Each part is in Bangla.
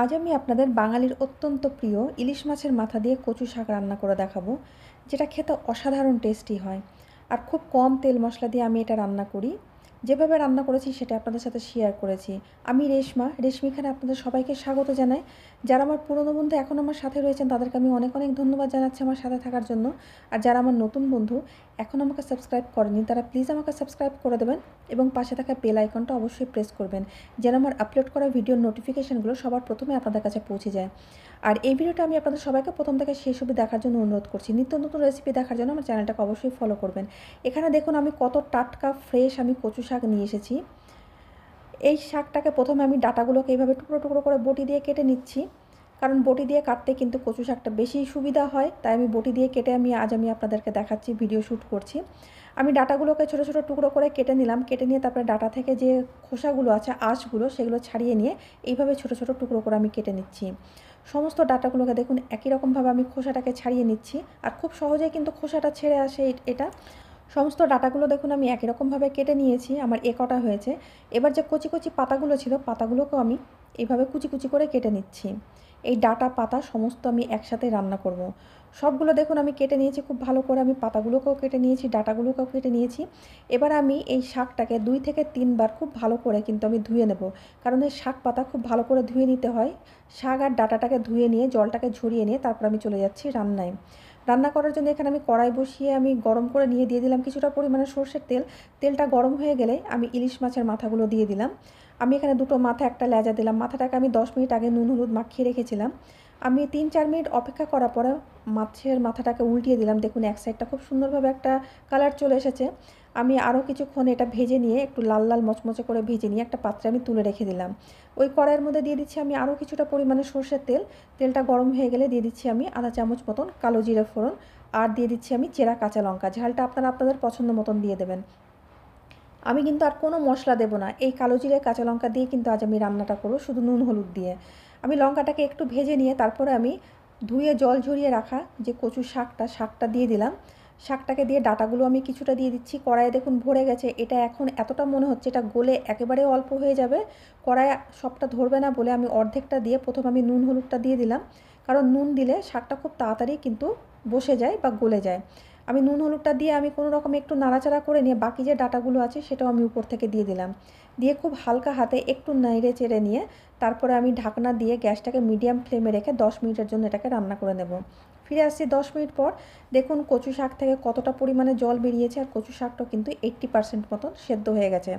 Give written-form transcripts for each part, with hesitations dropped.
আজ আমি আপনাদের বাঙালির অত্যন্ত প্রিয় ইলিশ মাছের মাথা দিয়ে কচু শাক রান্না করে দেখাবো, যেটা খেতে অসাধারণ টেস্টি হয়। আর খুব কম তেল মশলা দিয়ে আমি এটা রান্না করি। যেভাবে রান্না করেছি সেটা আপনাদের সাথে শেয়ার করেছি। আমি রেশমিখানে আপনাদের সবাইকে স্বাগত জানাই। যারা আমার পুরনো বন্ধু এখন আমার সাথে রয়েছেন তাদেরকে আমি অনেক অনেক ধন্যবাদ জানাচ্ছি আমার সাথে থাকার জন্য। আর যারা আমার নতুন বন্ধু এখন আমাকে সাবস্ক্রাইব করেনি তারা প্লিজ আমাকে সাবস্ক্রাইব করে দেবেন এবং পাশে থাকা বেল আইকনটা অবশ্যই প্রেস করবেন, যেন আমার আপলোড করা ভিডিওর নোটিফিকেশানগুলো সবার প্রথমে আপনাদের কাছে পৌঁছে যায়। আর এই ভিডিওটা আমি আপনাদের সবাইকে প্রথম থেকে শেষ অবধি দেখার জন্য অনুরোধ করছি। নিত্য নতুন রেসিপি দেখার জন্য আমার চ্যানেলটাকে অবশ্যই ফলো করবেন। এখানে দেখুন আমি কত টাটকা ফ্রেশ আমি কচু শাক নিয়ে এসেছি। এই শাকটাকে প্রথমে আমি ডাঁটাগুলোকে এইভাবে টুকরো টুকরো করে বটি দিয়ে কেটে নিচ্ছি, কারণ বটি দিয়ে কাটতে কিন্তু কচু শাকটা বেশি সুবিধা হয়, তাই আমি বটি দিয়ে কেটে আজ আমি আপনাদেরকে দেখাচ্ছি, ভিডিও শ্যুট করছি। আমি ডাঁটাগুলোকে ছোটো ছোটো টুকরো করে কেটে নিলাম। কেটে নিয়ে তারপরে ডাঁটা থেকে যে খোসাগুলো আছে, আঁশগুলো, সেগুলো ছাড়িয়ে নিয়ে এইভাবে ছোটো ছোটো টুকরো করে আমি কেটে নিচ্ছি। সমস্ত ডাঁটাগুলোকে দেখুন একই রকমভাবে আমি খোসাটাকে ছাড়িয়ে নিচ্ছি, আর খুব সহজেই কিন্তু খোসাটা ছেড়ে আসে এটা। সমস্ত ডাঁটাগুলো দেখুন আমি একই রকমভাবে কেটে নিয়েছি, আমার কটা হয়েছে। এবার যে কচি কচি পাতাগুলো ছিল পাতাগুলোকেও আমি এইভাবে কুচি কুচি করে কেটে নিচ্ছি। এই ডাঁটা পাতা সমস্ত আমি একসাথে রান্না করব। সবগুলো দেখুন আমি কেটে নিয়েছি খুব ভালো করে, আমি পাতাগুলোকেও কেটে নিয়েছি, ডাঁটাগুলোকেও কেটে নিয়েছি। এবার আমি এই শাকটাকে 2 থেকে 3 বার খুব ভালো করে কিন্তু আমি ধুয়ে নেব, কারণ এই শাক পাতা খুব ভালো করে ধুয়ে নিতে হয়। শাক আর ডাঁটাটাকে ধুয়ে নিয়ে জলটাকে ঝরিয়ে নিয়ে তারপর আমি চলে যাচ্ছি রান্নায়। রান্না করার জন্য এখানে আমি কড়াই বসিয়ে আমি গরম করে নিয়ে দিয়ে দিলাম কিছুটা পরিমাণে সর্ষের তেল। তেলটা গরম হয়ে গেলে আমি ইলিশ মাছের মাথাগুলো দিয়ে দিলাম। আমি এখানে দুটো মাথা, একটা লেজা দিলাম। মাথাটাকে আমি 10 মিনিট আগে নুন হলুদ মাখিয়ে রেখেছিলাম। আমি 3-4 মিনিট অপেক্ষা করার পরে মাছের মাথাটাকে উল্টিয়ে দিলাম। দেখুন এক সাইডটা খুব সুন্দরভাবে একটা কালার চলে এসেছে। আমি আরও কিছুক্ষণ এটা ভেজে নিয়ে, একটু লাল লাল মচমচে করে ভেজে নিয়ে একটা পাত্রে আমি তুলে রেখে দিলাম। ওই কড়াইয়ের মধ্যে দিয়ে দিচ্ছি আমি আরও কিছুটা পরিমাণে সর্ষের তেল। তেলটা গরম হয়ে গেলে দিয়ে দিচ্ছি আমি আধা চামচ মতন কালো জিরে ফোড়ন, আর দিয়ে দিচ্ছি আমি চেরা কাঁচা লঙ্কা। ঝালটা আপনারা আপনাদের পছন্দ মতন দিয়ে দেবেন। আমি কিন্তু আর কোনো মশলা দেব না, এই কালো জিরে কাঁচা লঙ্কা দিয়ে কিন্তু আজ আমি রান্নাটা করব, শুধু নুন হলুদ দিয়ে। আমি লঙ্কাটাকে একটু ভেজে নিয়ে তারপরে আমি ধুয়ে জল ঝরিয়ে রাখা যে কচু শাকটা দিয়ে দিলাম। শাকটাকে দিয়ে ডাঁটাগুলো আমি কিছুটা দিয়ে দিচ্ছি। কড়াইয়ে দেখুন ভরে গেছে। এটা এখন এতটা মনে হচ্ছে এটা গলে একেবারে অল্প হয়ে যাবে, কড়াইয়ে সবটা ধরবে না বলে আমি অর্ধেকটা দিয়ে প্রথম আমি নুন হলুদটা দিয়ে দিলাম, কারণ নুন দিলে শাকটা খুব তাড়াতাড়ি কিন্তু বসে যায় বা গলে যায়। আমি নুন হলুদটা দিয়ে আমি কোনো রকম একটু নাড়াচাড়া করে নিয়ে বাকি যে ডাঁটাগুলো আছে সেটাও আমি উপর থেকে দিয়ে দিলাম। দিয়ে খুব হালকা হাতে একটু নেড়ে চেড়ে নিয়ে তারপরে আমি ঢাকনা দিয়ে গ্যাসটাকে মিডিয়াম ফ্লেমে রেখে 10 মিনিটের জন্য এটাকে রান্না করে নেব। ফিরে আসছি 10 মিনিট পর। দেখুন কচু শাক থেকে কতটা পরিমাণে জল বেরিয়েছে, আর কচু শাকটাও কিন্তু 80% মতন সেদ্ধ হয়ে গেছে।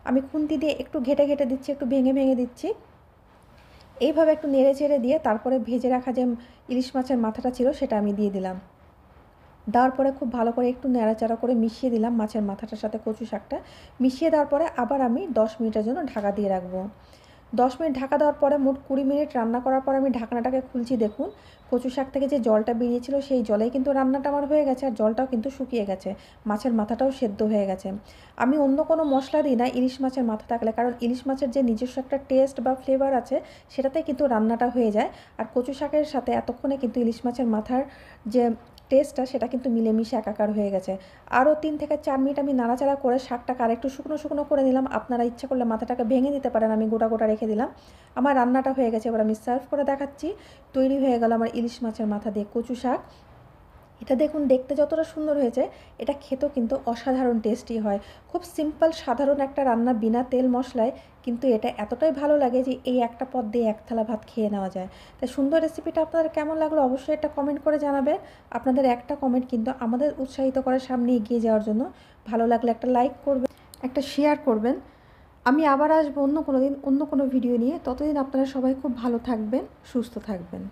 আমি খুন্তি দিয়ে একটু ঘেটে ঘেটে দিচ্ছি, একটু ভেঙে ভেঙে দিচ্ছি। এইভাবে একটু নেড়ে চেড়ে দিয়ে তারপরে ভেজে রাখা যে ইলিশ মাছের মাথাটা ছিল সেটা আমি দিয়ে দিলাম। দেওয়ার পরে খুব ভালো করে একটু নাড়াচাড়া করে মিশিয়ে দিলাম মাছের মাথাটার সাথে কচু শাকটা। মিশিয়ে দেওয়ার পরে আবার আমি 10 মিনিটের জন্য ঢাকা দিয়ে রাখবো। 10 মিনিট ঢাকা দেওয়ার পরে মোট 20 মিনিট রান্না করার পর আমি ঢাকনাটাকে খুলছি। দেখুন কচু শাক থেকে যে জলটা বেরিয়েছিল সেই জলেই কিন্তু রান্নাটা আমার হয়ে গেছে, আর জলটাও কিন্তু শুকিয়ে গেছে। মাছের মাথাটাও সেদ্ধ হয়ে গেছে। আমি অন্য কোনো মশলা দিই না ইলিশ মাছের মাথা থাকলে, কারণ ইলিশ মাছের যে নিজস্ব একটা টেস্ট বা ফ্লেভার আছে সেটাতে কিন্তু রান্নাটা হয়ে যায়। আর কচু শাকের সাথে এতক্ষণে কিন্তু ইলিশ মাছের মাথার যে টেস্টটা সেটা কিন্তু মিলেমিশে একাকার হয়ে গেছে। আরও 3 থেকে 4 মিনিট আমি নাড়াচাড়া করে শাকটাকে আরেকটু শুকনো শুকনো করে নিলাম। আপনারা ইচ্ছা করলে মাথাটাকে ভেঙে দিতে পারেন, আমি গোটা গোটা রেখে দিলাম। আমার রান্নাটা হয়ে গেছে, এবার আমি সার্ভ করে দেখাচ্ছি। তৈরি হয়ে গেল আমার ইলিশ মাছের মাথা দিয়ে কচু শাক। এটা দেখুন দেখতে যতটা সুন্দর হয়েছে, এটা খেতেও কিন্তু অসাধারণ টেস্টি হয়। খুব সিম্পল সাধারণ একটা রান্না বিনা তেল মশলায়, কিন্তু এটা এতটাই ভালো লাগে যে এই একটা পদ দিয়ে এক থালা ভাত খেয়ে নেওয়া যায়। তাই সুন্দর রেসিপিটা আপনাদের কেমন লাগলো অবশ্যই একটা কমেন্ট করে জানাবেন। আপনাদের একটা কমেন্ট কিন্তু আমাদের উৎসাহিত করে সামনে এগিয়ে যাওয়ার জন্য। ভালো লাগলে একটা লাইক করবেন, একটা শেয়ার করবেন। আমি আবার আসবো অন্য কোনো দিন অন্য কোনো ভিডিও নিয়ে। ততদিন আপনারা সবাই খুব ভালো থাকবেন, সুস্থ থাকবেন।